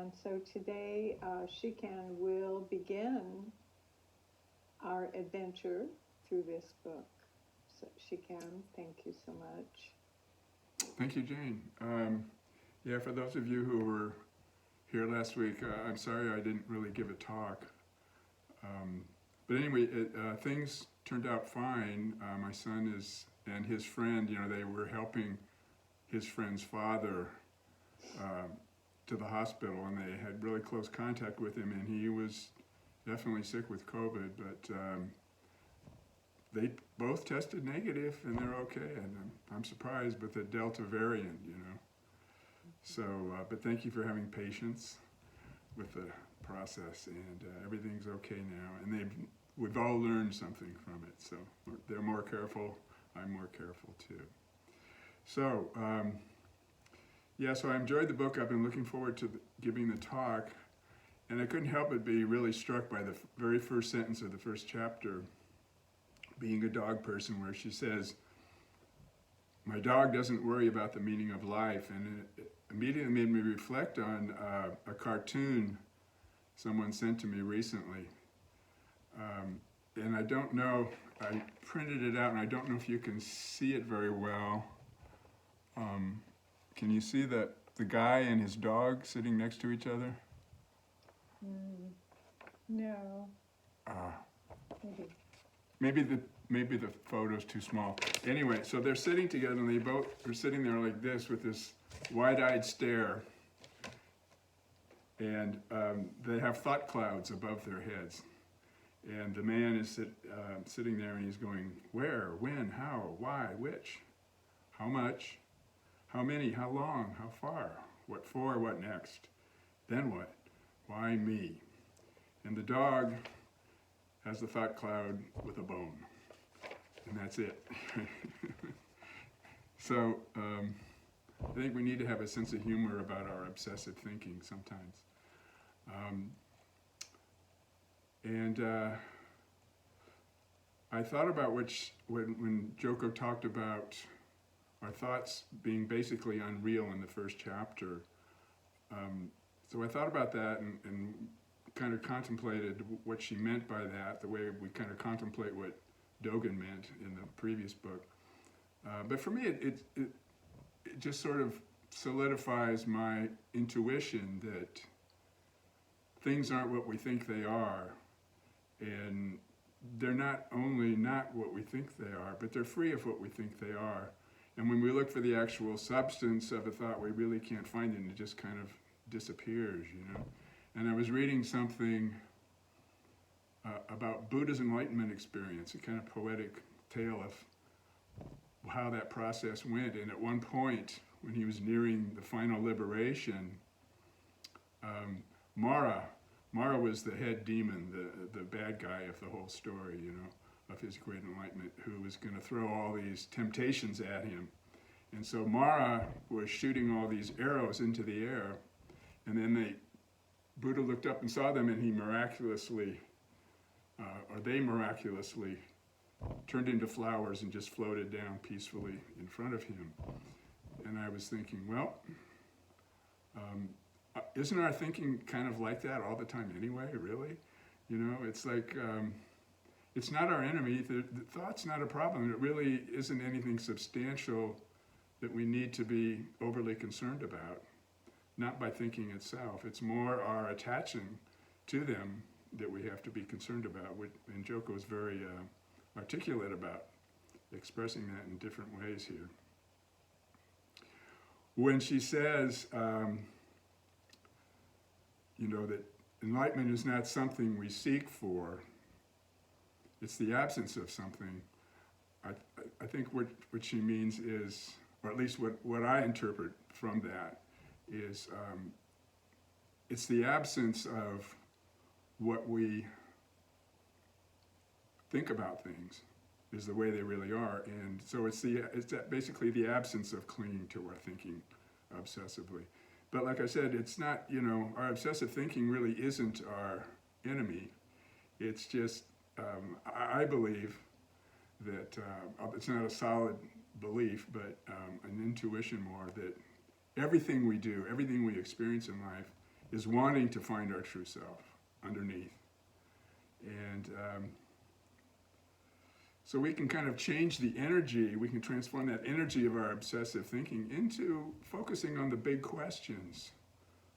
And so today, Shikan will begin our adventure through this book. So Shikan, thank you so much. Thank you, Jane. Yeah, for those of you who were here last week, I'm sorry I didn't really give a talk. But anyway, things turned out fine. My son and his friend, they were helping his friend's father to the hospital, and they had really close contact with him, and he was definitely sick with COVID, but they both tested negative, and they're okay, and I'm surprised with the Delta variant, So, but thank you for having patience with the process, and everything's okay now, and we've all learned something from it, so they're more careful, I'm more careful too. So, so I enjoyed the book. I've been looking forward to giving the talk, and I couldn't help but be really struck by the very first sentence of the first chapter, being a dog person, where she says, "My dog doesn't worry about the meaning of life," and it immediately made me reflect on a cartoon someone sent to me recently. And I don't know, I printed it out, and I don't know if you can see it very well. Can you see the guy and his dog sitting next to each other? No. Maybe the photo's too small. Anyway, so they're sitting together, and they both are sitting there like this with this wide-eyed stare. And they have thought clouds above their heads. And the man is sitting there, and he's going, where, when, how, why, which, how much, how many, how long, how far, what for, what next, then what, why me? And the dog has the thought cloud with a bone, and that's it. So I think we need to have a sense of humor about our obsessive thinking sometimes. I thought about when Joko talked about our thoughts being basically unreal in the first chapter. So I thought about that and kind of contemplated what she meant by that, the way we kind of contemplate what Dogen meant in the previous book. But for me, it just sort of solidifies my intuition that things aren't what we think they are, and they're not only not what we think they are, but they're free of what we think they are. And when we look for the actual substance of a thought, we really can't find it, and it just kind of disappears, And I was reading something about Buddha's enlightenment experience, a kind of poetic tale of how that process went. And at one point, when he was nearing the final liberation, Mara was the head demon, the bad guy of the whole story, of his great enlightenment, who was going to throw all these temptations at him. And so Mara was shooting all these arrows into the air, and then Buddha looked up and saw them, and they miraculously turned into flowers and just floated down peacefully in front of him. And I was thinking, well, isn't our thinking kind of like that all the time anyway, really? It's like, it's not our enemy. The thought's not a problem. It really isn't anything substantial that we need to be overly concerned about, not by thinking itself. It's more our attaching to them that we have to be concerned about, and Joko is very articulate about expressing that in different ways here. When she says, that enlightenment is not something we seek for, it's the absence of something, I think what she means is, or at least what I interpret from that, is it's the absence of what we think about things is the way they really are. And so it's basically the absence of clinging to our thinking obsessively. But like I said, it's not, our obsessive thinking really isn't our enemy. It's just, I believe that, it's not a solid belief, but an intuition more, that everything we do, everything we experience in life is wanting to find our true self underneath. And so we can kind of change the energy, we can transform that energy of our obsessive thinking into focusing on the big questions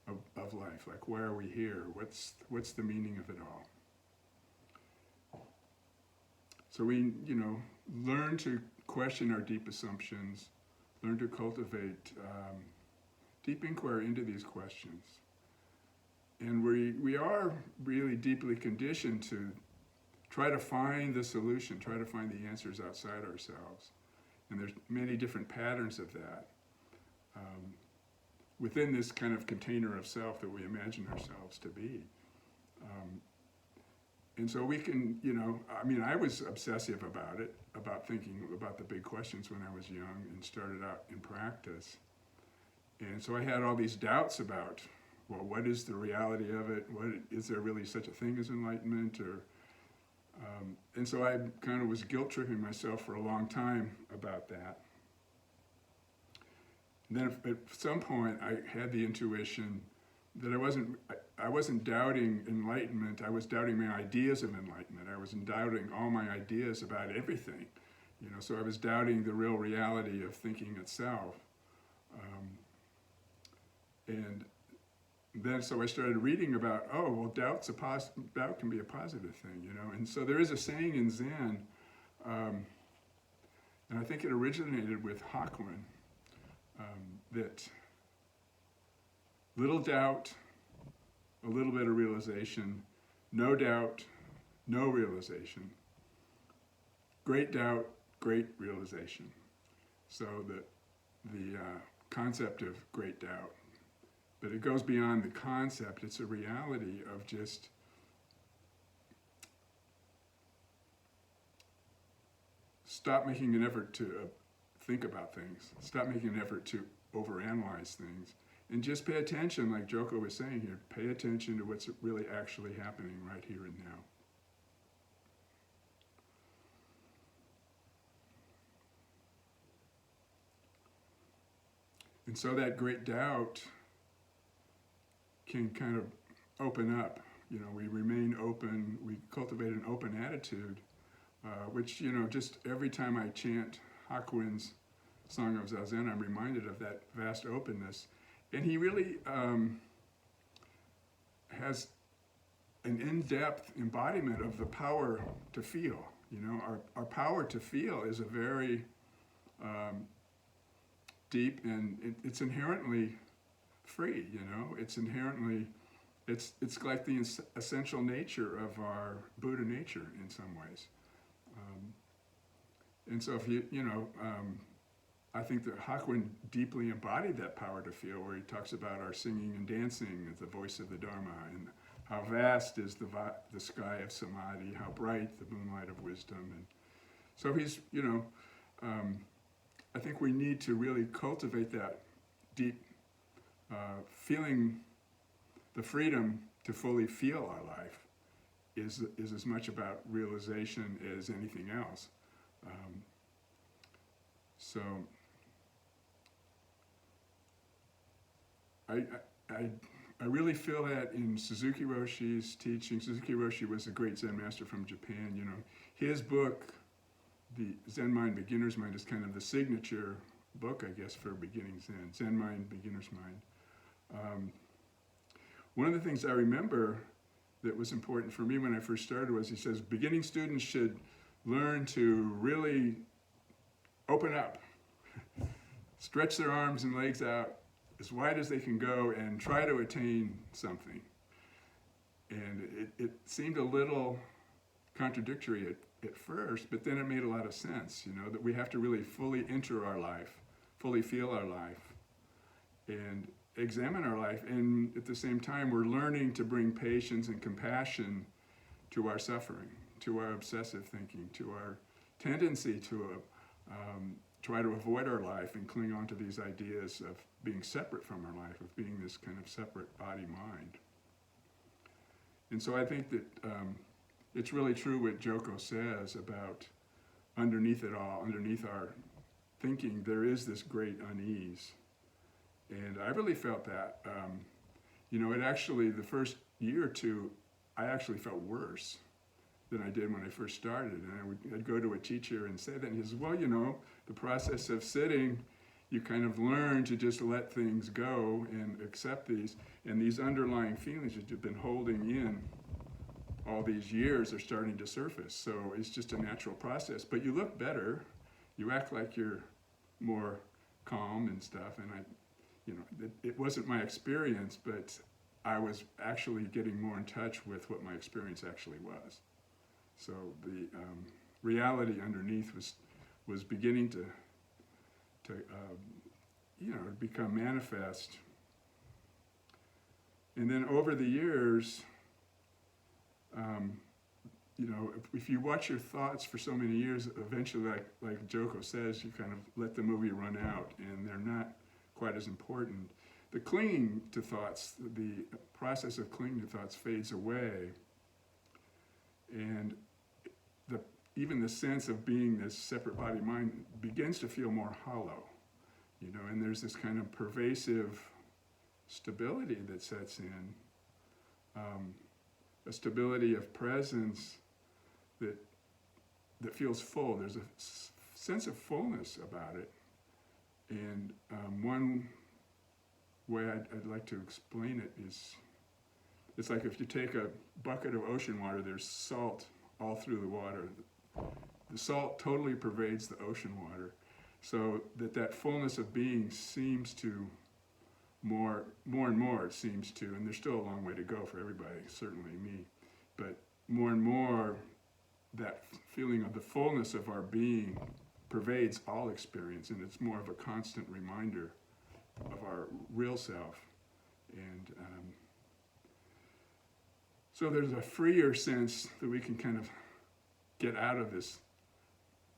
of life, like why are we here? What's the meaning of it all? So we, learn to question our deep assumptions, learn to cultivate deep inquiry into these questions. And we are really deeply conditioned to try to find the solution, try to find the answers outside ourselves. And there's many different patterns of that within this kind of container of self that we imagine ourselves to be. And so we can, I was obsessive about it, about thinking about the big questions when I was young and started out in practice. And so I had all these doubts about, well, what is the reality of it? Is there really such a thing as enlightenment? And so I kind of was guilt-tripping myself for a long time about that. And then at some point I had the intuition that I wasn't doubting enlightenment, I was doubting my ideas of enlightenment. I was doubting all my ideas about everything. So I was doubting the real reality of thinking itself. And then so I started reading about, doubt can be a positive thing, And so there is a saying in Zen, and I think it originated with Hakuin, that little doubt, a little bit of realization, no doubt, no realization, great doubt, great realization. So the concept of great doubt. But it goes beyond the concept. It's a reality of just stop making an effort to think about things. Stop making an effort to overanalyze things. And just pay attention, like Joko was saying here, pay attention to what's really actually happening right here and now. And so that great doubt can kind of open up. We remain open, we cultivate an open attitude, which, just every time I chant Hakuin's Song of Zazen, I'm reminded of that vast openness. And he really has an in-depth embodiment of the power to feel. Our power to feel is a very deep, and it's inherently free, It's inherently, it's like the essential nature of our Buddha nature in some ways. And so if I think that Hakuin deeply embodied that power to feel, where he talks about our singing and dancing as the voice of the Dharma, and how vast is the sky of samadhi, how bright the moonlight of wisdom. And so he's, I think we need to really cultivate that deep feeling, the freedom to fully feel our life is as much about realization as anything else. So I really feel that in Suzuki Roshi's teaching. Suzuki Roshi was a great Zen master from Japan. His book, The Zen Mind, Beginner's Mind, is kind of the signature book, I guess, for beginning Zen. Zen Mind, Beginner's Mind. One of the things I remember that was important for me when I first started was, he says, beginning students should learn to really open up, stretch their arms and legs out as wide as they can go and try to attain something. And it seemed a little contradictory at first, but then it made a lot of sense, that we have to really fully enter our life, fully feel our life, and examine our life. And at the same time, we're learning to bring patience and compassion to our suffering, to our obsessive thinking, to our tendency to try to avoid our life and cling on to these ideas of being separate from our life, of being this kind of separate body-mind. And so I think that it's really true what Joko says about underneath it all, underneath our thinking, there is this great unease. And I really felt that. it actually, the first year or two, I actually felt worse than I did when I first started. And I'd go to a teacher and say that, and he says, well, the process of sitting, you kind of learn to just let things go and accept these. And these underlying feelings that you've been holding in all these years are starting to surface. So it's just a natural process. But you look better. You act like you're more calm and stuff. And it wasn't my experience, but I was actually getting more in touch with what my experience actually was. So the reality underneath was beginning to become manifest. And then over the years, if you watch your thoughts for so many years, eventually, like Joko says, you kind of let the movie run out, and they're not quite as important. The clinging to thoughts, the process of clinging to thoughts fades away, and even the sense of being this separate body mind begins to feel more hollow, and there's this kind of pervasive stability that sets in, a stability of presence that feels full. There's a sense of fullness about it. And one way I'd like to explain it is, it's like if you take a bucket of ocean water, there's salt all through the water. The salt totally pervades the ocean water, so that fullness of being seems to more and more, it seems to, and there's still a long way to go for everybody, certainly me, but more and more that feeling of the fullness of our being pervades all experience, and it's more of a constant reminder of our real self. And so there's a freer sense that we can kind of get out of this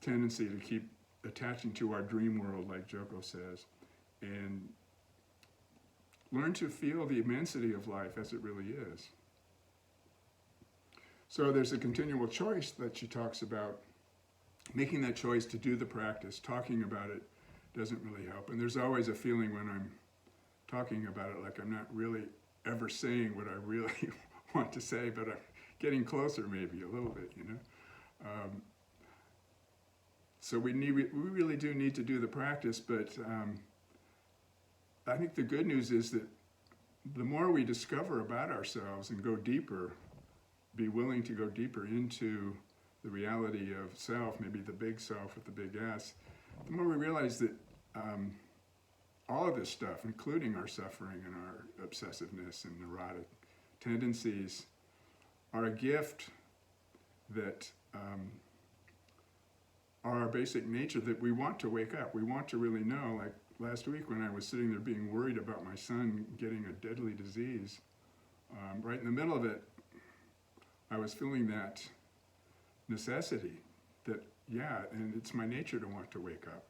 tendency to keep attaching to our dream world, like Joko says, and learn to feel the immensity of life as it really is. So there's a continual choice that she talks about. Making that choice to do the practice, talking about it doesn't really help. And there's always a feeling when I'm talking about it, like I'm not really ever saying what I really want to say, but I'm getting closer maybe a little bit, So we really do need to do the practice, but I think the good news is that the more we discover about ourselves and go deeper, be willing to go deeper into the reality of self, maybe the big self with the big S, the more we realize that all of this stuff, including our suffering and our obsessiveness and neurotic tendencies, are a gift that are our basic nature, that we want to wake up. We want to really know. Like last week when I was sitting there being worried about my son getting a deadly disease, right in the middle of it, I was feeling that necessity that, and it's my nature to want to wake up.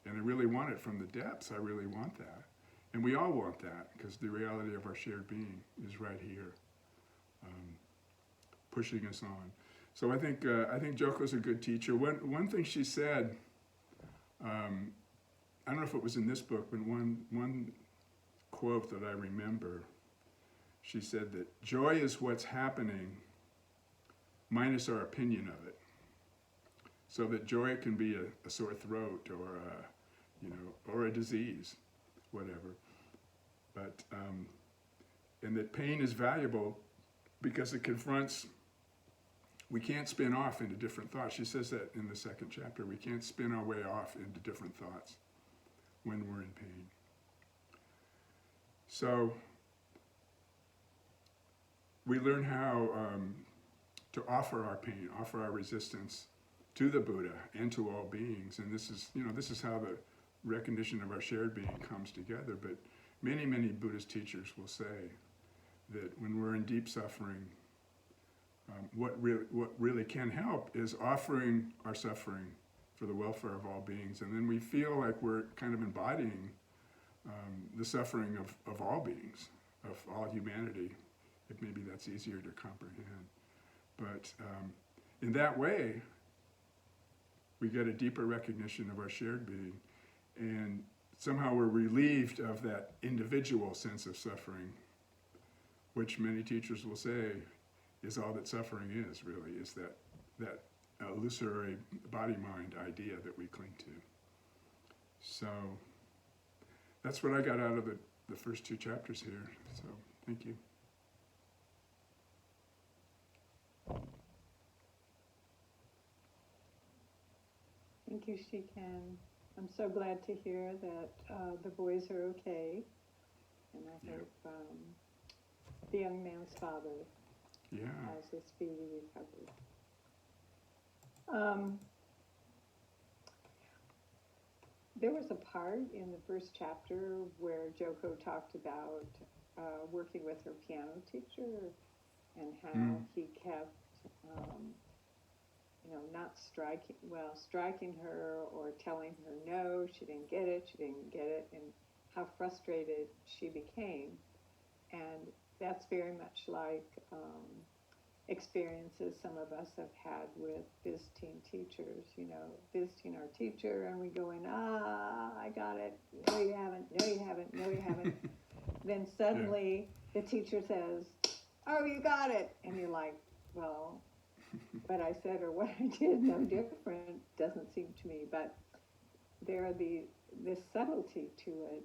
And I really want it from the depths. I really want that. And we all want that, because the reality of our shared being is right here, pushing us on. So I think Joko's a good teacher. One thing she said, I don't know if it was in this book, but one quote that I remember, she said that joy is what's happening minus our opinion of it. So that joy can be a sore throat or a disease, whatever. But and that pain is valuable because it confronts. We can't spin off into different thoughts. She says that in the second chapter. We can't spin our way off into different thoughts when we're in pain. So we learn how to offer our pain, offer our resistance to the Buddha and to all beings. And this is how the recognition of our shared being comes together. But many, many Buddhist teachers will say that when we're in deep suffering, what really can help is offering our suffering for the welfare of all beings. And then we feel like we're kind of embodying the suffering of all beings, of all humanity, if maybe that's easier to comprehend. But in that way, we get a deeper recognition of our shared being, and somehow we're relieved of that individual sense of suffering which many teachers will say is all that suffering is, really, is that illusory body-mind idea that we cling to. So that's what I got out of the first 2 chapters here. So thank you. Thank you, Shikan. I'm so glad to hear that the boys are okay, and I hope the young man's father has a speedy recovery. There was a part in the first chapter where Joko talked about working with her piano teacher and how he kept, not striking her or telling her no, she didn't get it, and how frustrated she became. And that's very much like experiences some of us have had with visiting teachers, visiting our teacher and we go in, I got it, no you haven't. Then suddenly the teacher says, oh, you got it. And you're like, well, what I said or what I did, no different, doesn't seem to me. But there are this subtlety to it.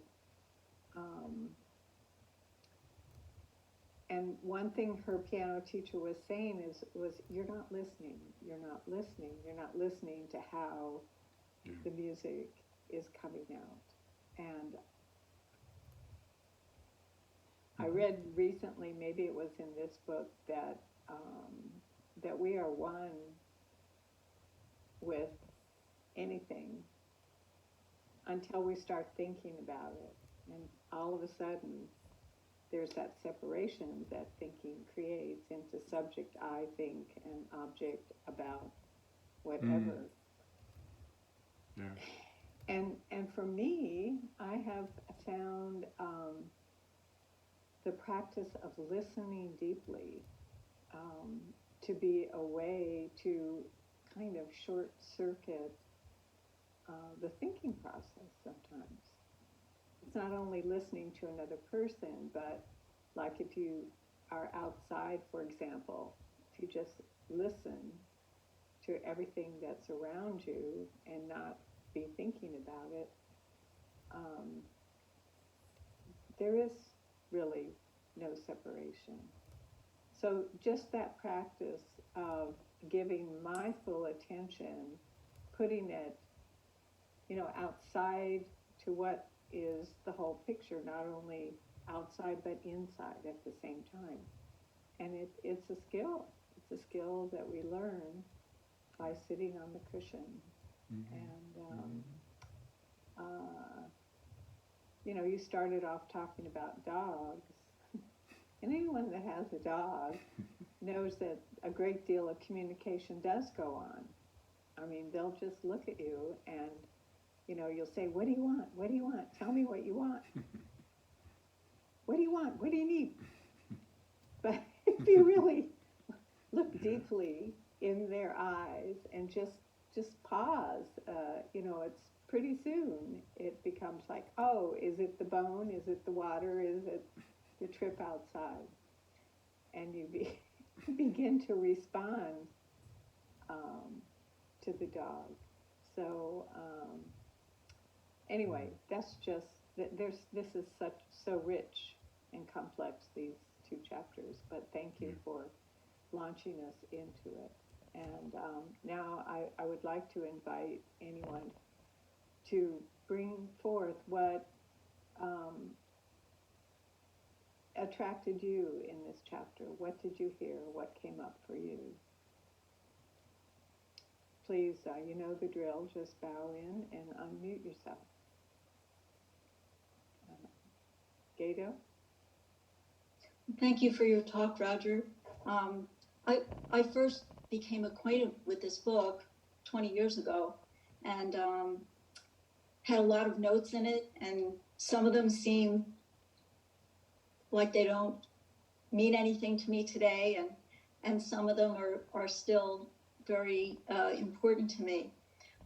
And one thing her piano teacher was saying was you're not listening to how the music is coming out. And I read recently, maybe it was in this book, that we are one with anything until we start thinking about it. And all of a sudden, there's that separation that thinking creates into subject, I think, and object about whatever. And for me, I have found the practice of listening deeply to be a way to kind of short circuit the thinking process sometimes. It's not only listening to another person, but like if you are outside, for example, if you just listen to everything that's around you and not be thinking about it, there is really no separation. So just that practice of giving my full attention, putting it, outside to what is the whole picture, not only outside but inside at the same time. And it's a skill. It's a skill that we learn by sitting on the cushion. And, you started off talking about dogs. And anyone that has a dog knows that a great deal of communication does go on. I mean, they'll just look at you and, you'll say, what do you want? What do you want? Tell me what you want. What do you want? What do you need? But if you really look deeply in their eyes and just pause, it's pretty soon it becomes like, oh, is it the bone? Is it the water? Is it the trip outside? And you begin to respond to the dog. So anyway, that's just this is so rich and complex, these 2 chapters. But thank you for launching us into it. And now I would like to invite anyone to bring forth what attracted you in this chapter. What did you hear? What came up for you? Please, you know the drill. Just bow in and unmute yourself. Gato? Thank you for your talk, Roger. I first became acquainted with this book 20 years ago and had a lot of notes in it, and some of them seem like they don't mean anything to me today, and some of them are still very important to me.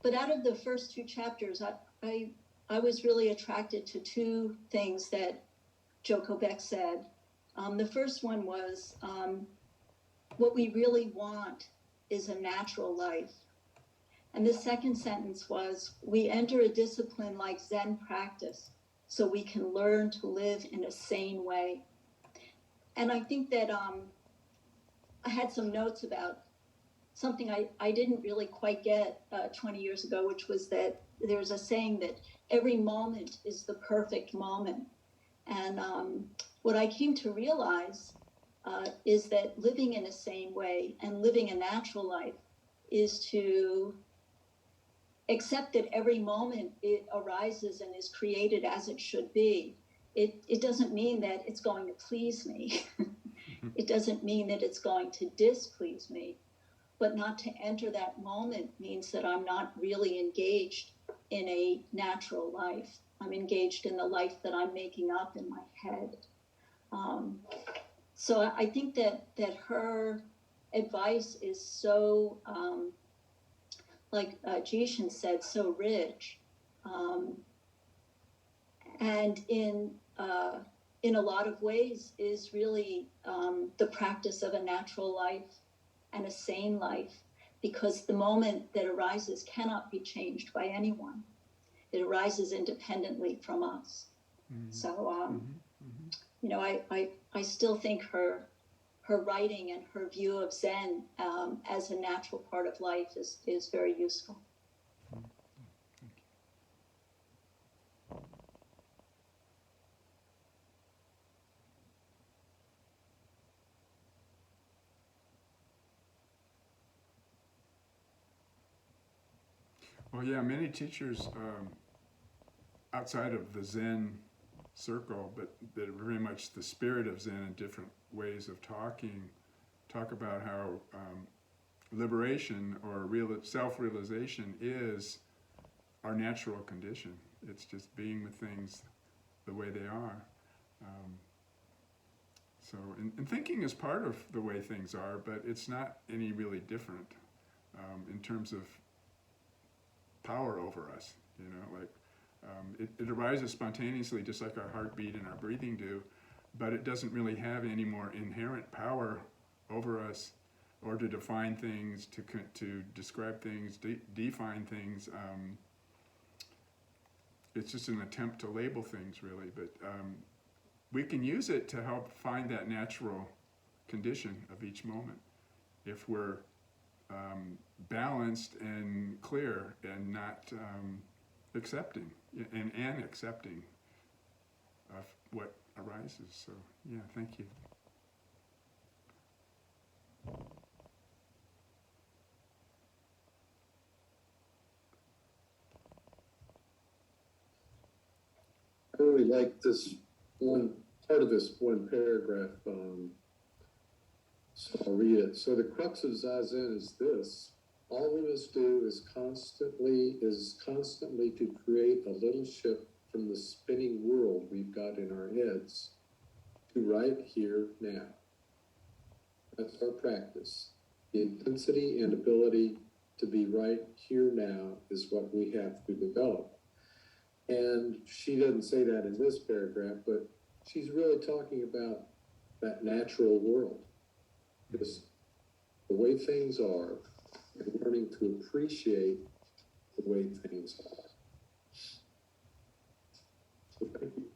But out of the first 2 chapters, I was really attracted to 2 things that Joko Beck said. The first one was what we really want is a natural life. And the second sentence was, we enter a discipline like Zen practice so we can learn to live in a sane way. And I think that I had some notes about something I didn't really quite get 20 years ago, which was that there's a saying that every moment is the perfect moment. And what I came to realize is that living in a sane way and living a natural life is to accept that every moment it arises and is created as it should be. It doesn't mean that it's going to please me. It doesn't mean that it's going to displease me. But not to enter that moment means that I'm not really engaged in a natural life. I'm engaged in the life that I'm making up in my head. So I think that her advice is so, like Jishin said, so rich. And in a lot of ways is really the practice of a natural life and a sane life, because the moment that arises cannot be changed by anyone. It arises independently from us. Mm-hmm. So, you know, I still think her writing and her view of Zen as a natural part of life is very useful. Well, yeah, many teachers outside of the Zen circle, but that are very much the spirit of Zen and different ways of talk about how liberation or self-realization is our natural condition. It's just being with things the way they are. And thinking is part of the way things are, but it's not any really different in terms of power over us, you know, like it arises spontaneously just like our heartbeat and our breathing do, but it doesn't really have any more inherent power over us or to define things, to describe things, define things. It's just an attempt to label things really, but we can use it to help find that natural condition of each moment. If we're balanced and clear and not accepting and accepting of what arises. So yeah, thank you. I really like this one part of this one paragraph. So I'll read it. So the crux of Zazen is this: all we must do is constantly to create a little shift from the spinning world we've got in our heads to right here now. That's our practice. The intensity and ability to be right here now is what we have to develop. And she doesn't say that in this paragraph, but she's really talking about that natural world. Just the way things are, and learning to appreciate the way things are. So thank you.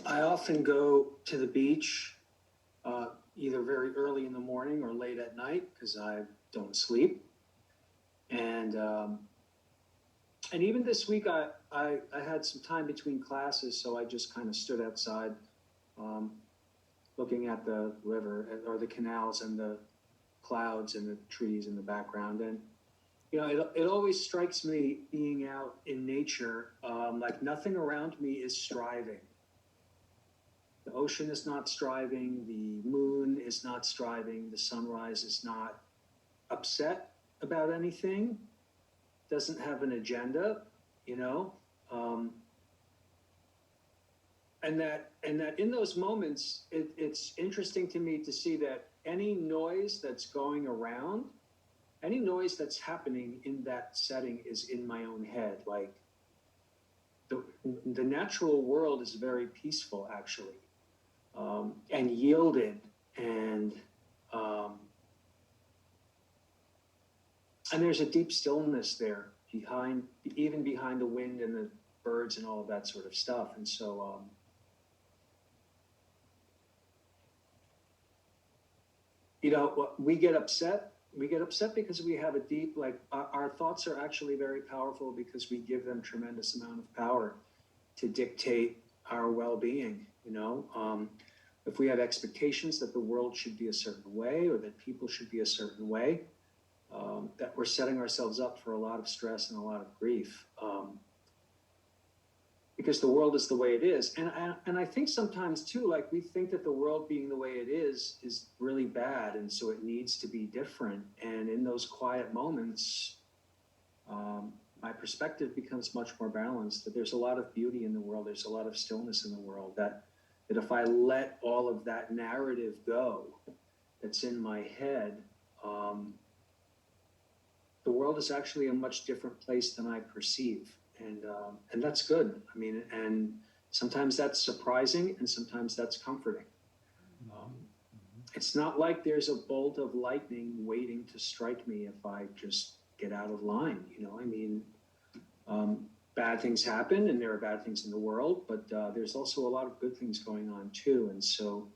I often go to the beach either very early in the morning or late at night because I don't sleep. And even this week, I had some time between classes, so I just kind of stood outside looking at the river or the canals and the clouds and the trees in the background. And, you know, it always strikes me being out in nature, like nothing around me is striving. The ocean is not striving, the moon is not striving, the sunrise is not upset about anything, doesn't have an agenda, you know, and that in those moments, it's interesting to me to see that any noise that's going around, any noise that's happening in that setting is in my own head. Like the natural world is very peaceful, actually, and yielded, and there's a deep stillness there even behind the wind and the birds and all of that sort of stuff. And so, you know, we get upset. We get upset because we have a deep, like, our thoughts are actually very powerful because we give them tremendous amount of power to dictate our well-being, you know. If we have expectations that the world should be a certain way or that people should be a certain way, that we're setting ourselves up for a lot of stress and a lot of grief, because the world is the way it is. And I think sometimes too, like, we think that the world being the way it is really bad, and so it needs to be different. And in those quiet moments, my perspective becomes much more balanced, that there's a lot of beauty in the world, there's a lot of stillness in the world, that if I let all of that narrative go that's in my head, the world is actually a much different place than I perceive. And that's good. I mean, and sometimes that's surprising and sometimes that's comforting. It's not like there's a bolt of lightning waiting to strike me if I just get out of line, you know. I mean, bad things happen and there are bad things in the world, but there's also a lot of good things going on too. And so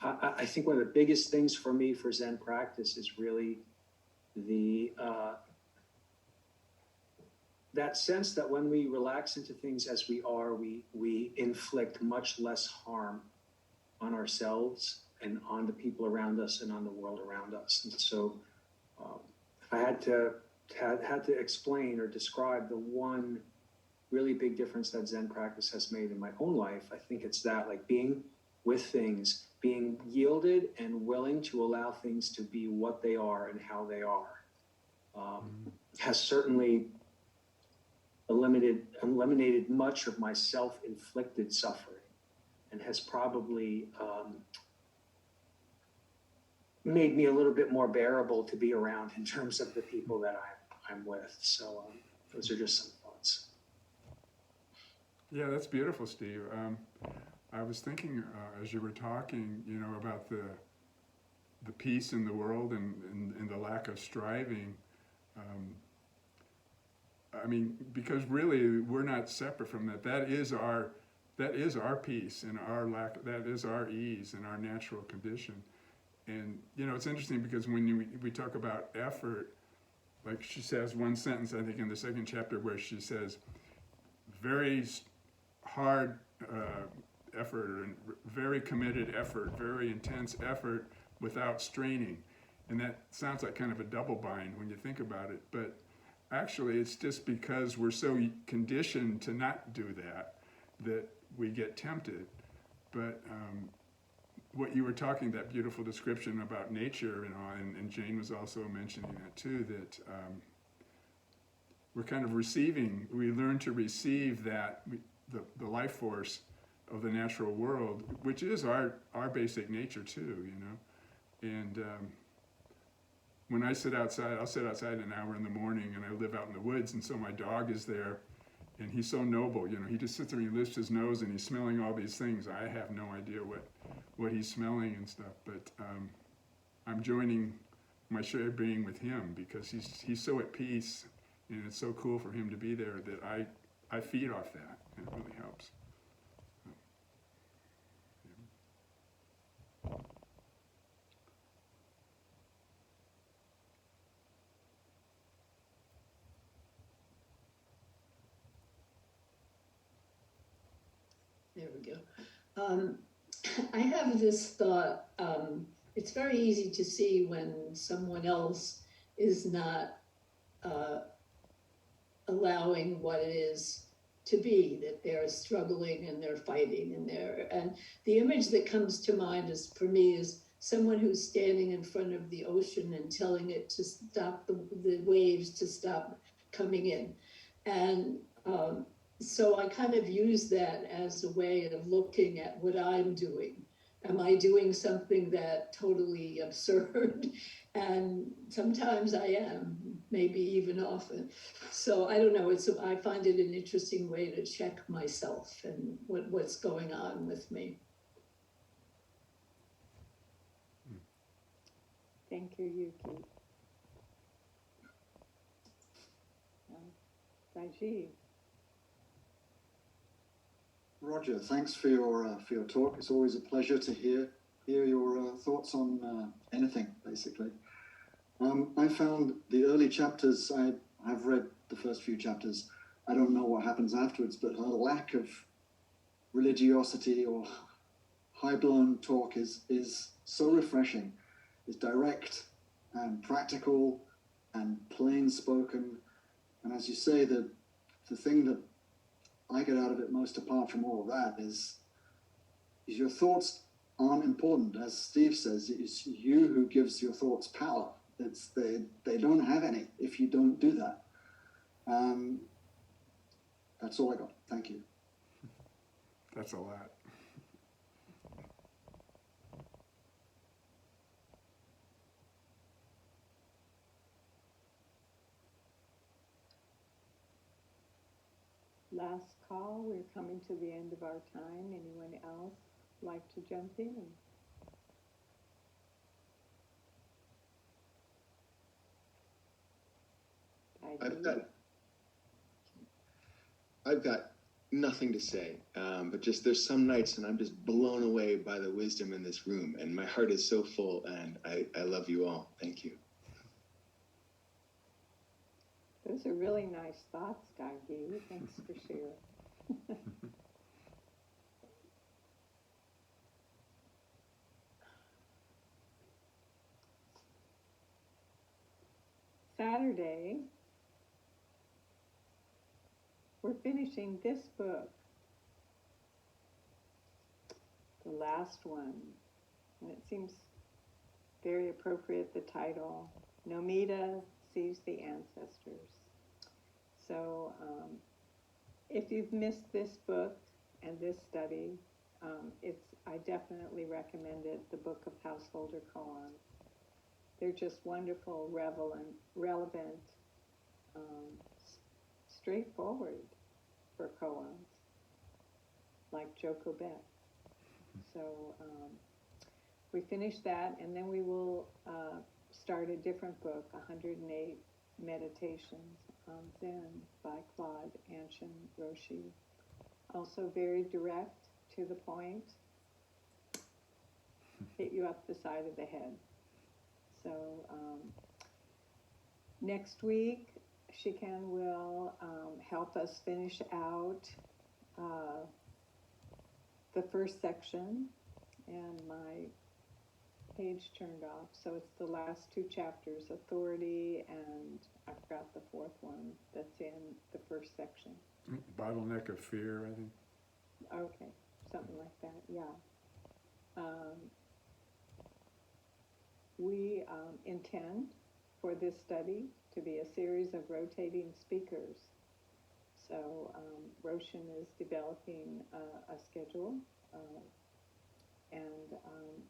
I think one of the biggest things for me for Zen practice is really that sense that when we relax into things as we are, we inflict much less harm on ourselves and on the people around us and on the world around us. And so if I had to explain or describe the one really big difference that Zen practice has made in my own life, I think it's that, like, being with things, being yielded and willing to allow things to be what they are and how they are, has certainly eliminated much of my self-inflicted suffering, and has probably made me a little bit more bearable to be around in terms of the people that I'm with. So those are just some thoughts. Yeah, that's beautiful, Steve. I was thinking as you were talking, you know, about the peace in the world and the lack of striving. I mean, because really we're not separate from that. That is our peace and our lack. That is our ease and our natural condition. And you know, it's interesting because when we talk about effort, like she says one sentence, I think in the second chapter, where she says, very hard effort, and very committed effort, very intense effort without straining. And that sounds like kind of a double bind when you think about it. But actually, it's just because we're so conditioned to not do that we get tempted. But what you were talking, that beautiful description about nature, you know, and Jane was also mentioning that too, that we're kind of we learn to receive that, the life force of the natural world, which is our basic nature too, you know. And when I sit outside, I'll sit outside an hour in the morning, and I live out in the woods, and so my dog is there, and he's so noble, you know. He just sits there, he lifts his nose, and he's smelling all these things. I have no idea what he's smelling and stuff, but I'm joining my shared being with him because he's so at peace, and it's so cool for him to be there that I feed off that, and it really helps. There we go. I have this thought. It's very easy to see when someone else is not allowing what it is to be, that they're struggling and they're fighting and the image that comes to mind is, for me, is someone who's standing in front of the ocean and telling it to stop the waves to stop coming in. And so I kind of use that as a way of looking at what I'm doing. Am I doing something that totally absurd? And sometimes I am, maybe even often. So I don't know. I find it an interesting way to check myself and what's going on with me. Thank you, Yuki. Rajiv. Roger, thanks for your talk. It's always a pleasure to hear your thoughts on anything, basically. I found the early chapters. I've read the first few chapters. I don't know what happens afterwards, but her lack of religiosity or high-blown talk is so refreshing. It's direct and practical and plain spoken. And as you say, the thing that I get out of it most, apart from all of that, is your thoughts aren't important. As Steve says, it's you who gives your thoughts power. They don't have any if you don't do that. That's all I got. Thank you. That's a lot. Last call. We're coming to the end of our time. Anyone else like to jump in? I've got nothing to say, but just there's some nights and I'm just blown away by the wisdom in this room, and my heart is so full, and I love you all. Thank you. Those are really nice thoughts, Gagi. Thanks for sharing. Saturday, we're finishing this book, the last one, and it seems very appropriate, the title, Nomita Sees the Ancestors. So if you've missed this book and this study, I definitely recommend it, the Book of Householder Koans. They're just wonderful, relevant, straightforward for koans, like Joko Beck. So we finish that, and then we will start a different book, 108 Meditations on Zen by Claude Anshin Roshi. Also very direct, to the point, hit you up the side of the head. So next week, Shikan will help us finish out the first section, and my page turned off, so it's the last two chapters, Authority, and I forgot the fourth one that's in the first section. Bottleneck of Fear, I think. Okay, something like that, yeah. We intend for this study to be a series of rotating speakers. So Roshan is developing a schedule, and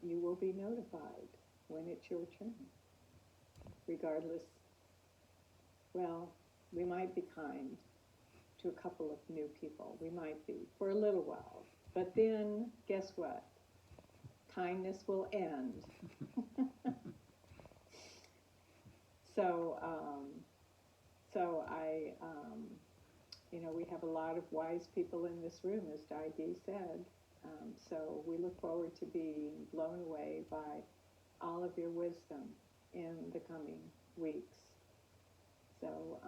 you will be notified when it's your turn. Regardless, well, we might be kind to a couple of new people. We might be for a little while. But then, guess what? Kindness will end. So we have a lot of wise people in this room, as Dagi said. So we look forward to being blown away by all of your wisdom in the coming weeks. So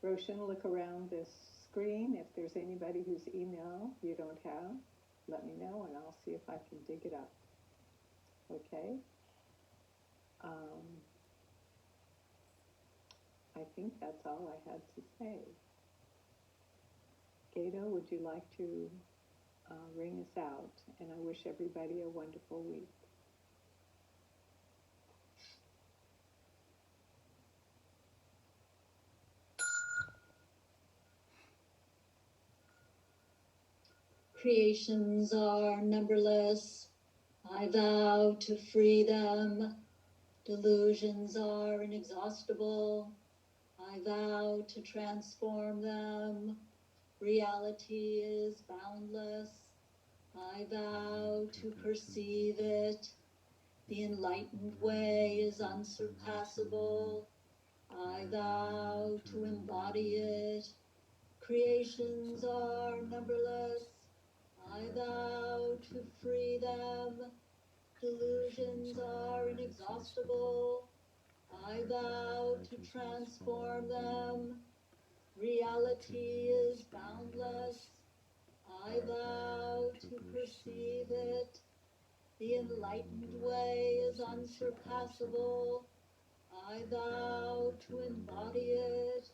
Roshan, look around this screen. If there's anybody whose email you don't have, let me know, and I'll see if I can dig it up. Okay? I think that's all I had to say. Gato, would you like to ring us out? And I wish everybody a wonderful week. Creations are numberless. I vow to free them. Delusions are inexhaustible. I vow to transform them. Reality is boundless. I vow to perceive it. The enlightened way is unsurpassable. I vow to embody it. Creations are numberless. I vow to free them. Delusions are inexhaustible. I vow to transform them. Reality is boundless. I vow to perceive it. The enlightened way is unsurpassable. I vow to embody it.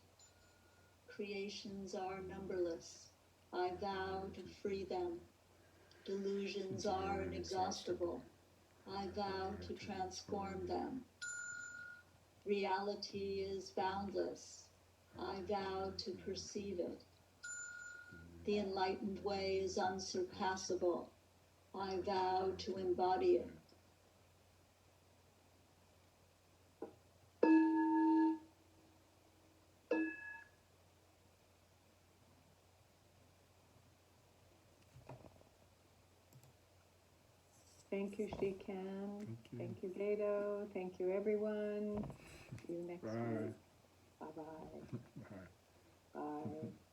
Creations are numberless. I vow to free them. Delusions are inexhaustible. I vow to transform them. Reality is boundless. I vow to perceive it. The enlightened way is unsurpassable. I vow to embody it. Thank you, Shikan. Thank you, Beto. Thank you, everyone. See you next Bye. week. Bye-bye. Bye. Bye.